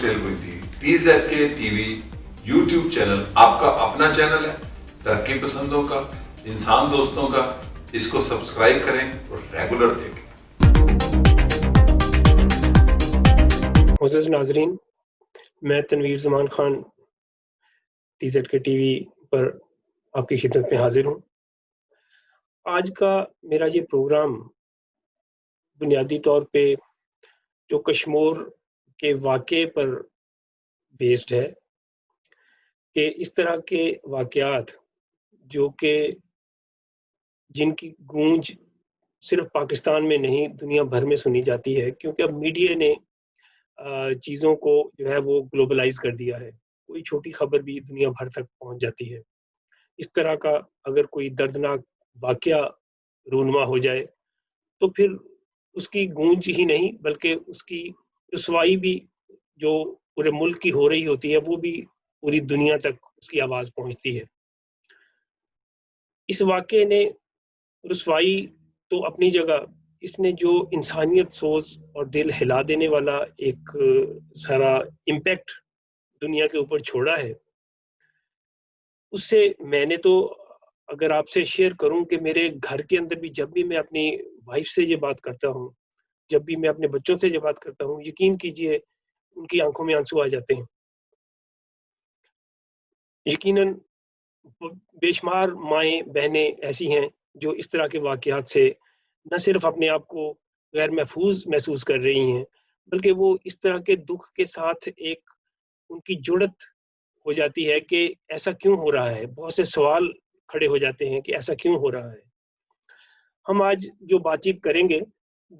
Cell हुई थी। TZK TV YouTube channel आपका अपना चैनल है, तरक्की पसंदों का, इंसान दोस्तों का। इसको सब्सक्राइब करें और रेगुलर देखें। मुअज़्ज़ज़ नाज़रीन, मैं तनवीर ज़मान खान TZK TV पर आपकी खिदमत में हाजिर हूँ। आज का मेरा ये प्रोग्राम बुनियादी तौर पे जो कश्मीर के वाक़े पर बेस्ड है कि इस तरह के वाक़यात जो कि जिनकी गूंज सिर्फ पाकिस्तान में नहीं दुनिया भर में सुनी जाती है, क्योंकि अब मीडिया ने चीज़ों को जो है वो ग्लोबलाइज कर दिया है। कोई छोटी खबर भी दुनिया भर तक पहुंच जाती है। इस तरह का अगर कोई दर्दनाक वाक़या रूनुमा हो जाए तो फिर उसकी गूंज ही नहीं बल्कि उसकी रुसवाई भी जो पूरे मुल्क की हो रही होती है वो भी पूरी दुनिया तक उसकी आवाज़ पहुंचती है। इस वाक़े ने रुसवाई तो अपनी जगह, इसने जो इंसानियत सोच और दिल हिला देने वाला एक सारा इम्पैक्ट दुनिया के ऊपर छोड़ा है, उससे मैंने तो अगर आपसे शेयर करूं कि मेरे घर के अंदर भी जब भी मैं अपनी वाइफ से ये बात करता हूं, जब भी मैं अपने बच्चों से ये बात करता हूं, यकीन कीजिए उनकी आंखों में आंसू आ जाते हैं। यकीनन बेशुमार माएँ बहनें ऐसी हैं जो इस तरह के वाक़यात से न सिर्फ अपने आप को गैर महफूज महसूस कर रही हैं, बल्कि वो इस तरह के दुख के साथ एक उनकी जुड़त हो जाती है कि ऐसा क्यों हो रहा है। बहुत से सवाल खड़े हो जाते हैं कि ऐसा क्यों हो रहा है। हम आज जो बातचीत करेंगे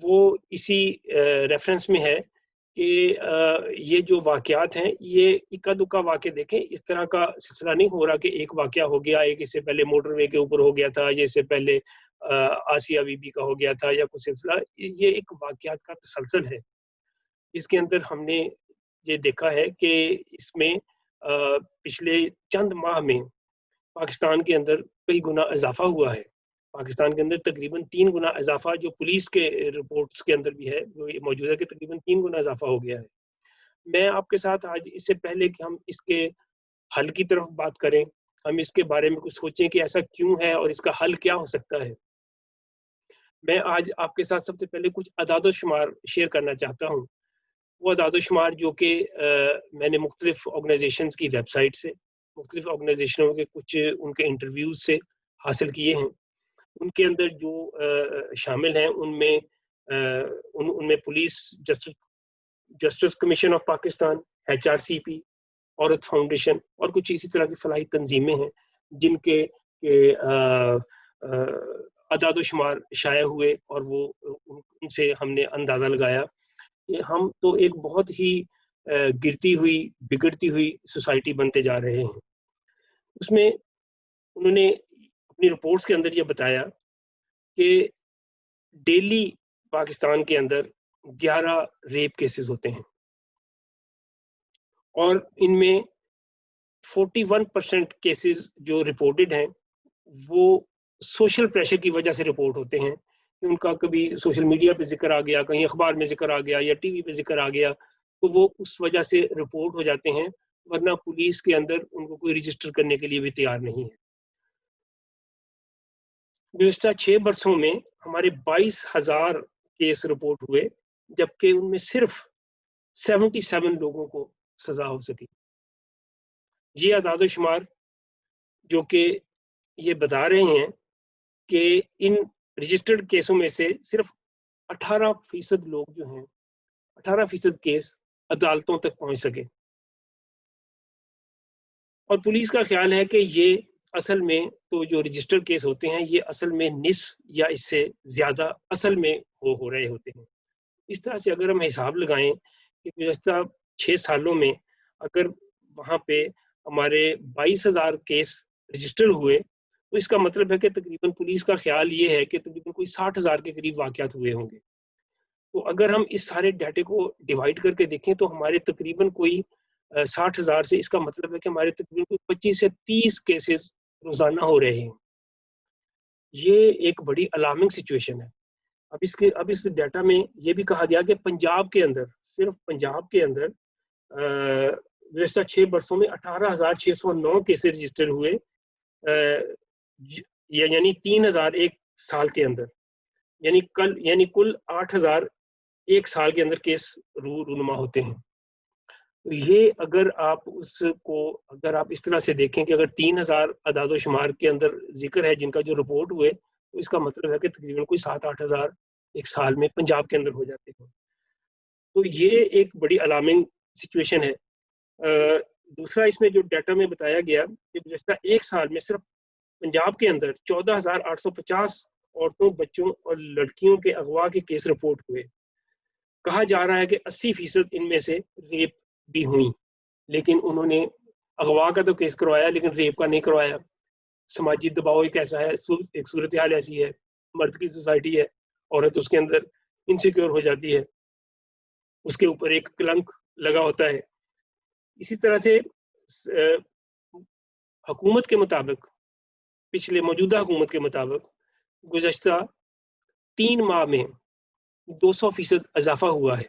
वो इसी रेफरेंस में है कि ये जो वाक़यात हैं ये इक्का-दुक्का वाक़े देखें, इस तरह का सिलसिला नहीं हो रहा कि एक वाक़या हो गया, एक इससे पहले मोटरवे के ऊपर हो गया था, ये इससे पहले आसिया बीबी का हो गया था या कुछ सिलसिला। ये एक वाक़यात का तसलसल है, जिसके अंदर हमने ये देखा है कि इसमें पिछले चंद माह में पाकिस्तान के अंदर कई गुना इज़ाफ़ा हुआ है। पाकिस्तान के अंदर तकरीबन 3 गुना इज़ाफ़ा जो पुलिस के रिपोर्ट्स के अंदर भी है, वो ये मौजूद है कि तकरीबन 3 गुना इज़ाफ़ा हो गया है। मैं आपके साथ आज इससे पहले कि हम इसके हल की तरफ बात करें, हम इसके बारे में कुछ सोचें कि ऐसा क्यों है और इसका हल क्या हो सकता है। मैं आज आपके साथ सबसे पहले कुछ अदाद-ओ-शुमार शेयर करना चाहता हूँ। वो अदाद-ओ-शुमार जो कि मैंने मुख्तलिफ़ ऑर्गनाइज़ेशंस की वेबसाइट से, मुख्तलिफ़ ऑर्गनाइज़ेशनों के कुछ उनके इंटरव्यूज़ से हासिल किए हैं। उनके अंदर जो शामिल हैं उनमें police justice justice commission of Pakistan, HRCP, औरत फाउंडेशन और कुछ इसी तरह की फलाही तंजीमें हैं जिनके अदाद-ओ-शुमार शाया हुए और वो उनसे हमने अंदाज़ा लगाया कि हम तो एक बहुत ही गिरती हुई, बिगड़ती हुई सोसाइटी बनते जा रहे हैं। उसमें उन्होंने अपनी रिपोर्ट्स के अंदर ये बताया कि डेली पाकिस्तान के अंदर 11 रेप केसेस होते हैं और इनमें 41% केसेस जो रिपोर्टेड हैं वो सोशल प्रेशर की वजह से रिपोर्ट होते हैं कि उनका कभी सोशल मीडिया पे जिक्र आ गया, कहीं अखबार में जिक्र आ गया या टीवी पे जिक्र आ गया, तो वो उस वजह से रिपोर्ट हो जाते हैं, वरना पुलिस के अंदर उनको कोई रजिस्टर करने के लिए भी तैयार नहीं है। गुज़िश्ता 6 बरसों में हमारे 22,000 केस रिपोर्ट हुए, जबकि उनमें सिर्फ 77 लोगों को सजा हो सकी। ये अदाद-ओ-शुमार जो कि ये बता रहे हैं कि इन रजिस्टर्ड केसों में से सिर्फ 18% लोग जो हैं, 18% केस अदालतों तक पहुंच सके। और पुलिस का ख्याल है कि ये असल में तो जो रजिस्टर्ड केस होते हैं ये असल में निस्फ या इससे ज़्यादा असल में हो रहे होते हैं। इस तरह से अगर हम हिसाब लगाएं कि गुज़श्ता 6 सालों में अगर वहाँ पे हमारे 22,000 केस रजिस्टर हुए, तो इसका मतलब है कि तकरीबन पुलिस का ख्याल ये है कि तकरीबन कोई 60,000 के करीब वाक़यात हुए होंगे। तो अगर हम इस सारे डाटे को डिवाइड करके देखें तो हमारे तकरीबन कोई 60,000 से इसका मतलब है कि हमारे तकरीबन कोई 25 से 30 केसेस रोज़ाना हो रहे हैं। ये एक बड़ी अलार्मिंग सिचुएशन है। अब इस डाटा में ये भी कहा गया कि पंजाब के अंदर, सिर्फ पंजाब के अंदर गुज़श्ता 6 बरसों में 18,609 केसेस रजिस्टर हुए, यानी 3,000 एक साल के अंदर, यानी कुल 8,000 एक साल के अंदर केस रूनुमा होते हैं। तो ये अगर आप इस तरह से देखें कि अगर 3,000 अदाद शुमार के अंदर जिक्र है जिनका जो रिपोर्ट हुए, तो इसका मतलब है कि तकरीबन कोई 7-8 हज़ार एक साल में पंजाब के अंदर हो जाते हैं। तो ये एक बड़ी अलार्मिंग सिचुएशन है। दूसरा, इसमें जो डाटा में बताया गया कि गुज़श्ता एक साल में सिर्फ पंजाब के अंदर 14,850 औरतों, बच्चों और लड़कियों के अगवा के केस रिपोर्ट हुए। कहा जा रहा है कि 80% इनमें से रेप भी हुई, लेकिन उन्होंने अगवा का तो केस करवाया लेकिन रेप का नहीं करवाया। समाजी दबाव एक ऐसा है, एक सूरत हाल ऐसी है, मर्द की सोसाइटी है, औरत उसके अंदर इनसिक्योर हो जाती है, उसके ऊपर एक कलंक लगा होता है। इसी तरह से हुकूमत के मुताबिक, मौजूदा हुकूमत के मुताबिक गुज़श्ता 3 माह में 200% इजाफा हुआ है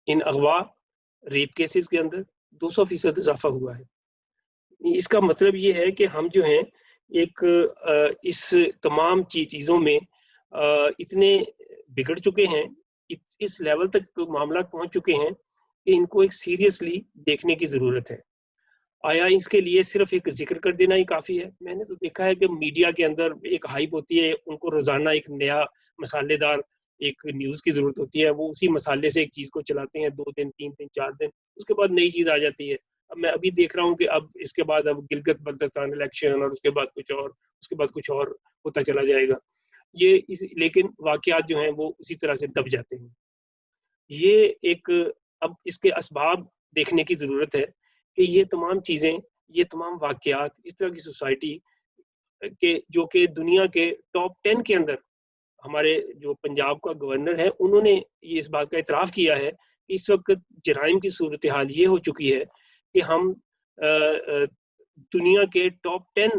इन अगवा रेप केसेस के अंदर, 200% इजाफा हुआ है। इसका मतलब ये है कि हम जो हैं इस तमाम चीज़ों में इतने बिगड़ चुके हैं, इस लेवल तक मामला पहुंच चुके हैं कि इनको एक सीरियसली देखने की ज़रूरत है। आया इसके लिए सिर्फ एक जिक्र कर देना ही काफ़ी है? मैंने तो देखा है कि मीडिया के अंदर एक हाइप होती है, उनको रोज़ाना एक नया मसालेदार एक न्यूज़ की ज़रूरत होती है, वो उसी मसाले से एक चीज़ को चलाते हैं 2 दिन, 3 दिन, 4 दिन, उसके बाद नई चीज़ आ जाती है। अब मैं अभी देख रहा हूँ कि अब इसके बाद अब गिलगित-बल्तिस्तान इलेक्शन और उसके बाद कुछ और होता चला जाएगा। लेकिन वाक़यात जो हैं वो उसी तरह से दब जाते हैं। अब इसके असबाब देखने की ज़रूरत है कि ये तमाम चीज़ें, ये तमाम वाक़यात इस तरह की सोसाइटी जो कि दुनिया के टॉप 10 के अंदर, हमारे जो पंजाब का गवर्नर है, उन्होंने ये इस बात का इतराफ़ किया है कि इस वक़्त जराइम की सूरत हाल ये हो चुकी है कि हम दुनिया के टॉप 10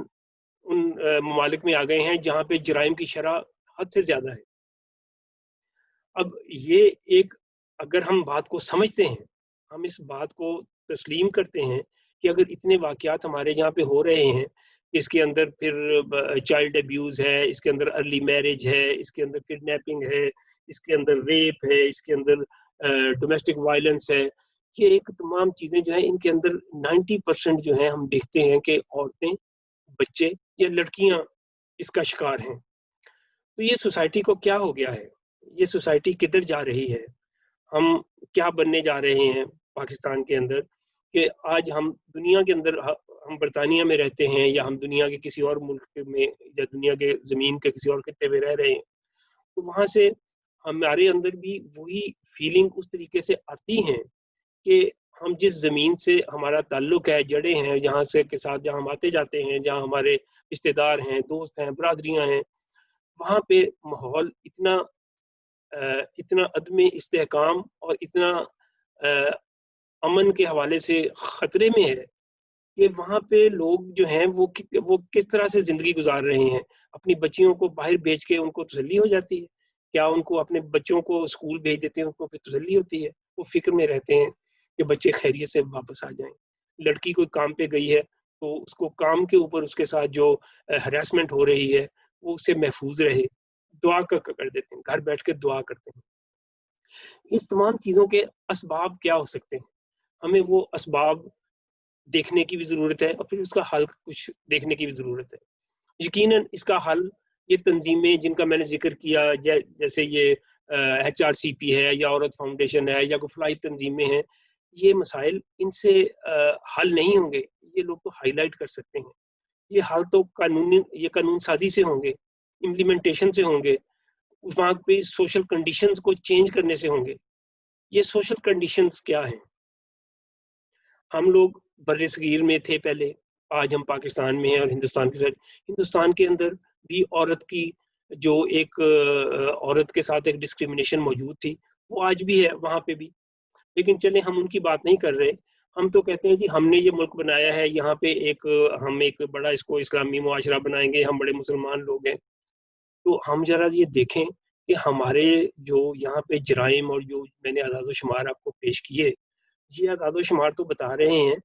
उन ममालिक में आ गए हैं जहाँ पे जराइम की शरह हद से ज़्यादा है। अब अगर हम बात को समझते हैं, हम इस बात को तस्लीम करते हैं कि अगर इतने वाक़यात हमारे यहाँ पे हो रहे हैं, इसके अंदर फिर चाइल्ड अब्यूज़ है, इसके अंदर अर्ली मैरिज है, इसके अंदर किडनैपिंग है, इसके अंदर रेप है, इसके अंदर डोमेस्टिक वायलेंस है, ये एक तमाम चीज़ें जो हैं इनके अंदर 90% जो है हम देखते हैं कि औरतें, बच्चे या लड़कियाँ इसका शिकार हैं। तो ये सोसाइटी को क्या हो गया है? ये सोसाइटी किधर जा रही है? हम क्या बनने जा रहे हैं पाकिस्तान के अंदर कि आज हम दुनिया के अंदर हम बरतानिया में रहते हैं या हम दुनिया के किसी और मुल्क में या दुनिया के ज़मीन के किसी और खित्ते में रह रहे हैं, तो वहाँ से हमारे अंदर भी वही फीलिंग उस तरीके से आती हैं कि हम जिस ज़मीन से हमारा ताल्लुक है, जड़ें हैं, जहाँ से के साथ जहाँ हम आते जाते हैं, जहाँ हमारे रिश्तेदार हैं, दोस्त हैं, बरादरियाँ हैं, वहाँ पे माहौल इतना अदम इस्तेहकाम और इतना अमन के हवाले से ख़तरे में है कि वहाँ पे लोग जो हैं वो किस तरह से ज़िंदगी गुजार रहे हैं। अपनी बच्चियों को बाहर भेज के उनको तसल्ली हो जाती है? क्या उनको अपने बच्चों को स्कूल भेज देते हैं, उनको फिर तसल्ली होती है? वो फ़िक्र में रहते हैं कि बच्चे खैरियत से वापस आ जाएँ। लड़की कोई काम पे गई है, तो उसको काम के ऊपर उसके साथ जो हैरेसमेंट हो रही है, वो उससे महफूज़ रहे। दुआ कर देते हैं, घर बैठ के दुआ करते हैं। इस तमाम चीज़ों के असबाब क्या हो सकते हैं? हमें वो असबाब देखने की भी ज़रूरत है और फिर उसका हल कुछ देखने की भी ज़रूरत है। यकीनन इसका हल ये तंज़ीमें जिनका मैंने ज़िक्र किया, जैसे ये HRCP है या औरत फाउंडेशन है या कोई फलाही तंज़ीमें हैं, ये मसाइल इनसे हल नहीं होंगे। ये लोग तो हाइलाइट कर सकते हैं। ये हल तो कानून साज़ी से होंगे, इम्प्लीमेंटेशन से होंगे, वहाँ पे सोशल कंडीशंस को चेंज करने से होंगे। ये सोशल कंडीशंस क्या हैं? हम लोग बर्र-ए-सगीर में थे पहले, आज हम पाकिस्तान में हैं और हिंदुस्तान के अंदर भी औरत की जो एक औरत के साथ एक डिस्क्रिमिनेशन मौजूद थी, वो आज भी है वहाँ पे भी। लेकिन चलें हम उनकी बात नहीं कर रहे, हम तो कहते हैं जी हमने ये मुल्क बनाया है, यहाँ पे हम एक बड़ा इसको इस्लामी मुआशरा बनाएँगे, हम बड़े मुसलमान लोग हैं। तो हम ज़रा ये देखें कि हमारे जो यहाँ पे जराइम और जो मैंने अदाद-ओ-शुमार आपको पेश किए, یہ اعداد و شمار تو بتا رہے ہیں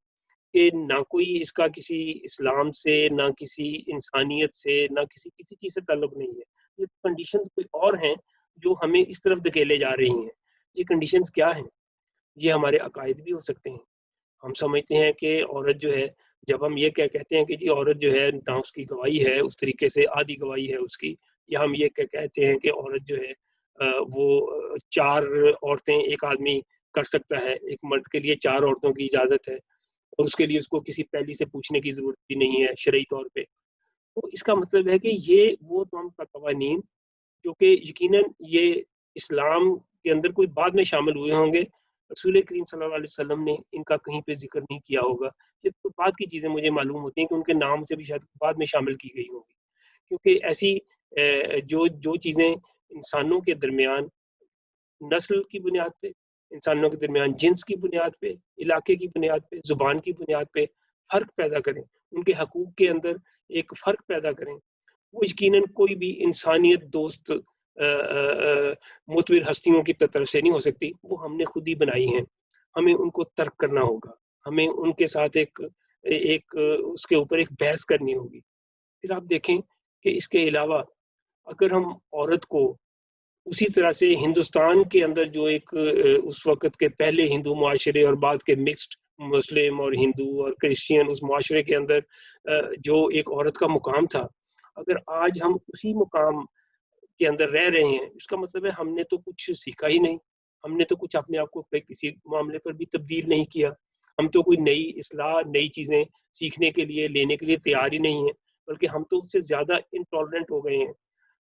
کہ نہ کوئی اس کا کسی اسلام سے، نہ کسی انسانیت سے، نہ کسی کسی چیز سے تعلق نہیں ہے. یہ کنڈیشنز کوئی اور ہیں جو ہمیں اس طرف دھکیلے جا رہی ہیں. یہ کنڈیشنز کیا ہیں؟ یہ ہمارے عقائد بھی ہو سکتے ہیں. ہم سمجھتے ہیں کہ عورت جو ہے، جب ہم یہ کہتے ہیں کہ جی عورت جو ہے نہ اس کی گواہی ہے اس طریقے سے، آدھی گواہی ہے اس کی، یا ہم یہ کہتے ہیں کہ عورت جو ہے وہ 4 عورتیں ایک آدمی کر سکتا ہے، ایک مرد کے لیے 4 عورتوں کی اجازت ہے اور اس کے لیے اس کو کسی پہلی سے پوچھنے کی ضرورت بھی نہیں ہے شرعی طور پہ. تو اس کا مطلب ہے کہ یہ وہ تمام قوانین جو کہ یقیناً یہ اسلام کے اندر کوئی بعد میں شامل ہوئے ہوں گے، رسول کریم صلی اللہ علیہ وسلم نے ان کا کہیں پہ ذکر نہیں کیا ہوگا. یہ تو بعد کی چیزیں مجھے معلوم ہوتی ہیں کہ ان کے نام سے بھی شاید بعد میں شامل کی گئی ہوں گی، کیونکہ ایسی جو چیزیں انسانوں کے درمیان نسل کی بنیاد پہ، انسانوں کے درمیان جنس کی بنیاد پہ، علاقے کی بنیاد پہ، زبان کی بنیاد پہ فرق پیدا کریں، ان کے حقوق کے اندر ایک فرق پیدا کریں، وہ یقیناً کوئی بھی انسانیت دوست متبر ہستیوں کی طرف سے نہیں ہو سکتی. وہ ہم نے خود ہی بنائی ہیں. ہمیں ان کو ترک کرنا ہوگا، ہمیں ان کے ساتھ ایک اس کے اوپر ایک بحث کرنی ہوگی. پھر آپ دیکھیں کہ اس کے علاوہ اگر ہم عورت کو اسی طرح سے ہندوستان کے اندر جو ایک اس وقت کے پہلے ہندو معاشرے اور بعد کے مکسڈ مسلم اور ہندو اور کرسچین اس معاشرے کے اندر جو ایک عورت کا مقام تھا، اگر آج ہم اسی مقام کے اندر رہ رہے ہیں، اس کا مطلب ہے ہم نے تو کچھ سیکھا ہی نہیں، ہم نے تو کچھ اپنے آپ کو کسی معاملے پر بھی تبدیل نہیں کیا، ہم تو کوئی نئی اصلاح، نئی چیزیں سیکھنے کے لیے، لینے کے لیے تیار ہی نہیں ہیں، بلکہ ہم تو اس سے زیادہ انٹالرنٹ ہو گئے ہیں.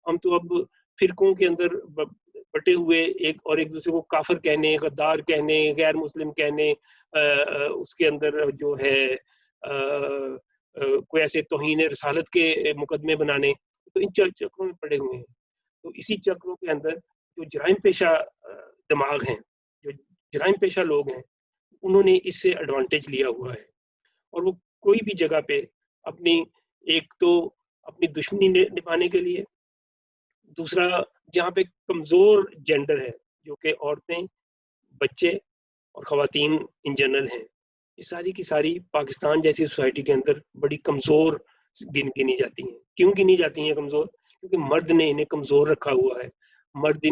ہم تو اب فرقوں کے اندر بٹے ہوئے ایک دوسرے کو کافر کہنے، غدار کہنے، غیر مسلم کہنے، اس کے اندر جو ہے کوئی ایسے توہین رسالت کے مقدمے بنانے، تو ان چکروں میں پڑے ہوئے ہیں. تو اسی چکروں کے اندر جو جرائم پیشہ دماغ ہیں، جو جرائم پیشہ لوگ ہیں، انہوں نے اس سے ایڈوانٹیج لیا ہوا ہے، اور وہ کوئی بھی جگہ پہ اپنی ایک تو اپنی دشمنی نبھانے کے لیے، دوسرا جہاں پہ کمزور جینڈر ہے جو کہ عورتیں، بچے اور خواتین ان جنرل ہیں، یہ ساری کی ساری پاکستان جیسی سوسائٹی کے اندر بڑی کمزور گنی جاتی ہیں. کیوں گنی جاتی ہیں کمزور؟ کیونکہ مرد نے انہیں کمزور رکھا ہوا ہے. مرد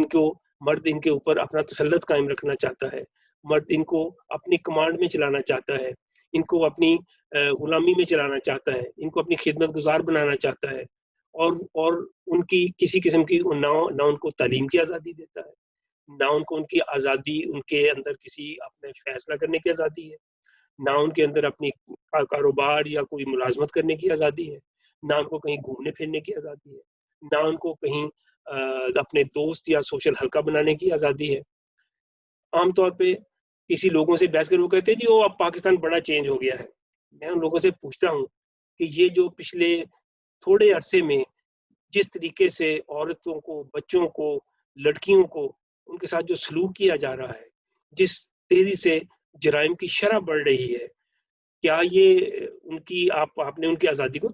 ان کے اوپر اپنا تسلط قائم رکھنا چاہتا ہے، مرد ان کو اپنی کمانڈ میں چلانا چاہتا ہے، ان کو اپنی غلامی میں چلانا چاہتا ہے، ان کو اپنی خدمت گزار بنانا چاہتا ہے، اور ان کی کسی قسم کی نہ ان کو تعلیم کی آزادی دیتا ہے، نہ ان کو ان کی آزادی، ان کے اندر کسی اپنے فیصلہ کرنے کی آزادی ہے، نہ ان کے اندر اپنی کاروبار یا کوئی ملازمت کرنے کی آزادی ہے، نہ ان کو کہیں گھومنے پھرنے کی آزادی ہے، نہ ان کو کہیں اپنے دوست یا سوشل حلقہ بنانے کی آزادی ہے. عام طور پہ کسی لوگوں سے بحث کر وہ کہتے ہیں جی وہ اب پاکستان بڑا چینج ہو گیا ہے. میں ان لوگوں سے پوچھتا ہوں کہ یہ جو پچھلے تھوڑے عرصے میں جس طریقے سے عورتوں کو، بچوں کو، لڑکیوں کو ان کے ساتھ جو سلوک کیا جا رہا ہے، جس تیزی سے جرائم کی شرح بڑھ رہی ہے، کیا یہ ان کی آپ نے ان کی آزادی کو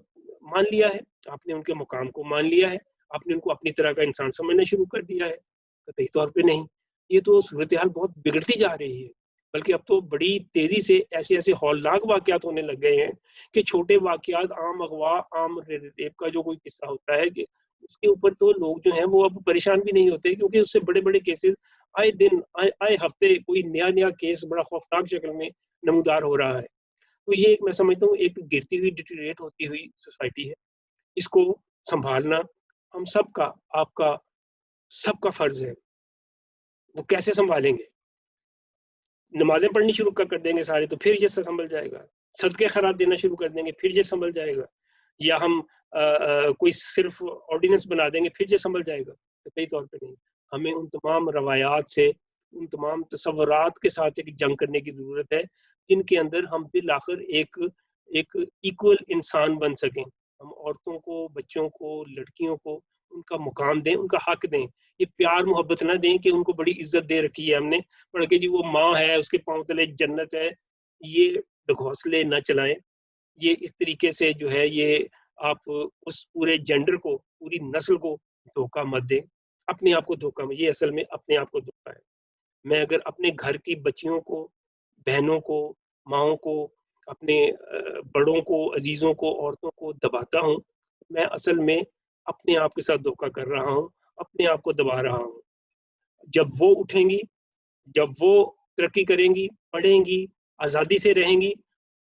مان لیا ہے؟ آپ نے ان کے مقام کو مان لیا ہے؟ آپ نے ان کو اپنی طرح کا انسان سمجھنا شروع کر دیا ہے؟ قطعی طور پہ نہیں. یہ تو صورتحال بہت بگڑتی جا رہی ہے، بلکہ اب تو بڑی تیزی سے ایسے ہولناک واقعات ہونے لگ گئے ہیں کہ چھوٹے واقعات، عام اغوا، عام ریپ کا جو کوئی قصہ ہوتا ہے کہ اس کے اوپر تو لوگ جو ہیں وہ اب پریشان بھی نہیں ہوتے، کیونکہ اس سے بڑے بڑے کیسز آئے دن، آئے ہفتے کوئی نیا کیس بڑا خوفناک شکل میں نمودار ہو رہا ہے. تو یہ ایک میں سمجھتا ہوں ایک گرتی ہوئی، ڈیٹیریٹ ہوتی ہوئی سوسائٹی ہے. اس کو سنبھالنا ہم سب کا، آپ کا، سب کا فرض ہے. وہ کیسے سنبھالیں گے؟ نمازیں پڑھنی شروع کر دیں گے سارے تو پھر یہ سنبھل جائے گا. صدقے خیرات دینا شروع کر دیں گے پھر یہ سنبھل جائے گا. یا ہم کوئی صرف آرڈیننس بنا دیں گے پھر یہ سنبھل جائے گا؟ قطعی طور پہ نہیں. ہمیں ان تمام روایات سے، ان تمام تصورات کے ساتھ ایک جنگ کرنے کی ضرورت ہے جن کے اندر ہم بالآخر ایک ایکول انسان بن سکیں. ہم عورتوں کو، بچوں کو، لڑکیوں کو ان کا مقام دیں، ان کا حق دیں. یہ پیار محبت نہ دیں کہ ان کو بڑی عزت دے رکھی ہے ہم نے، پڑھ کے جی وہ ماں ہے، اس کے پاؤں تلے جنت ہے. یہ ڈھکوسلے نہ چلائیں. یہ اس طریقے سے جو ہے یہ آپ اس پورے جینڈر کو، پوری نسل کو دھوکہ مت دیں. اپنے آپ کو دھوکہ، یہ اصل میں اپنے آپ کو دھوکہ ہے. میں اگر اپنے گھر کی بچیوں کو बहनों को, माँओं को, अपने बड़ों को, अजीज़ों को, औरतों को दबाता हूँ, मैं असल में अपने आप के साथ धोखा कर रहा हूँ, अपने आप को दबा रहा हूँ। जब वो उठेंगी, जब वो तरक्की करेंगी, पढ़ेंगी, आज़ादी से रहेंगी,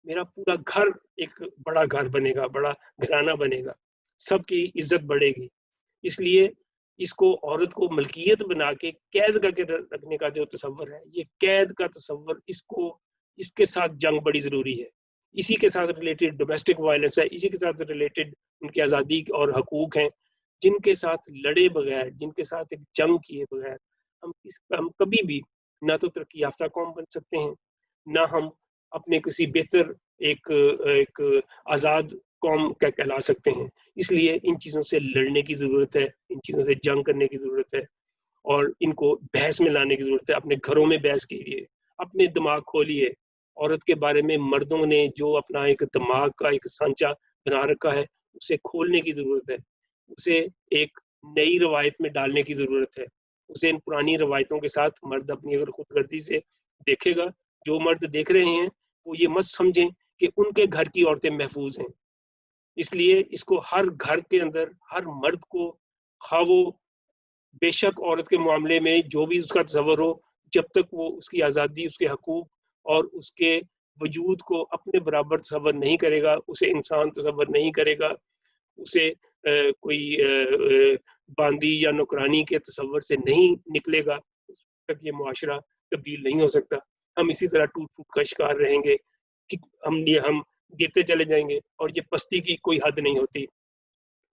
मेरा पूरा घर एक बड़ा घर बनेगा, बड़ा घराना बनेगा, सबकी इज़्ज़त बढ़ेगी। इसलिए इसको औरत को मलकियत बना के कैद करके रखने का जो तसव्वुर है, ये कैद का तसव्वुर, इसके साथ जंग बड़ी ज़रूरी है। इसी के साथ रिलेटेड डोमेस्टिक वायलेंस है, इसी के साथ रिलेटेड उनकी आज़ादी और हकूक़ हैं, जिनके साथ लड़े बगैर, जिनके साथ एक जंग किए बगैर हम कभी भी ना तो तरक्की याफ़्ता कौम बन सकते हैं, ना हम अपने किसी बेहतर एक आज़ाद कौम कहला सकते हैं। इसलिए इन चीज़ों से लड़ने की ज़रूरत है, इन चीज़ों से जंग करने की ज़रूरत है और इनको बहस में लाने की ज़रूरत है। अपने घरों में बहस कीजिए, अपने दिमाग खोलिए। औरत के बारे में मर्दों ने जो अपना एक दिमाग का एक सांचा बना रखा है, उसे खोलने की ज़रूरत है। उसे एक नई रवायत में डालने की ज़रूरत है। उसे इन पुरानी रवायतों के साथ मर्द अपनी अगर खुदगर्दी से देखेगा, जो मर्द देख रहे हैं, वो ये मत समझें कि उनके घर की औरतें महफूज़ हैं। इसलिए इसको हर घर के अंदर, हर मर्द को, ख़्वाह वो बेशक औरत के मामले में जो भी उसका तसव्वुर हो, जब तक वो उसकी आज़ादी, उसके हकूक़ और उसके वजूद को अपने बराबर तसव्वुर नहीं करेगा, उसे इंसान तसव्वुर नहीं करेगा, उसे कोई बांदी या नौकरानी के तसव्वुर से नहीं निकलेगा, उस तक ये मुआशरा तब्दील नहीं हो सकता। हम इसी तरह टूट-फूट का शिकार रहेंगे कि हम गिरते चले जाएँगे और ये पस्ती की कोई हद नहीं होती।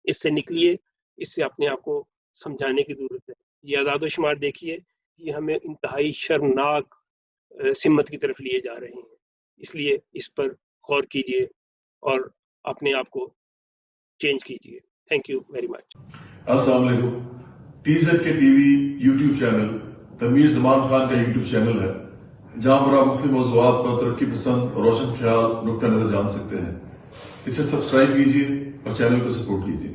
इससे निकलिए, इससे अपने आप को समझाने की ज़रूरत है। ये अदाद-ओ-शुमार देखिए, ये हमें इंतहाई शर्मनाक सिमत की तरफ लिए जा रहे हैं। इसलिए इस पर गौर कीजिए और अपने आप को चेंज कीजिए। Thank you very much. अस्सलाम वालेकुम। टीज़ेड के टीवी यूट्यूब चैनल तनवीर ज़मान खान का यूट्यूब चैनल है, जहां पर आप मुख्तलिफ मौज़ूआत पर तरक्की पसंद और रोशन ख्याल नुक्ता नज़र जान सकते हैं। इसे सब्सक्राइब कीजिए और चैनल को सपोर्ट कीजिए।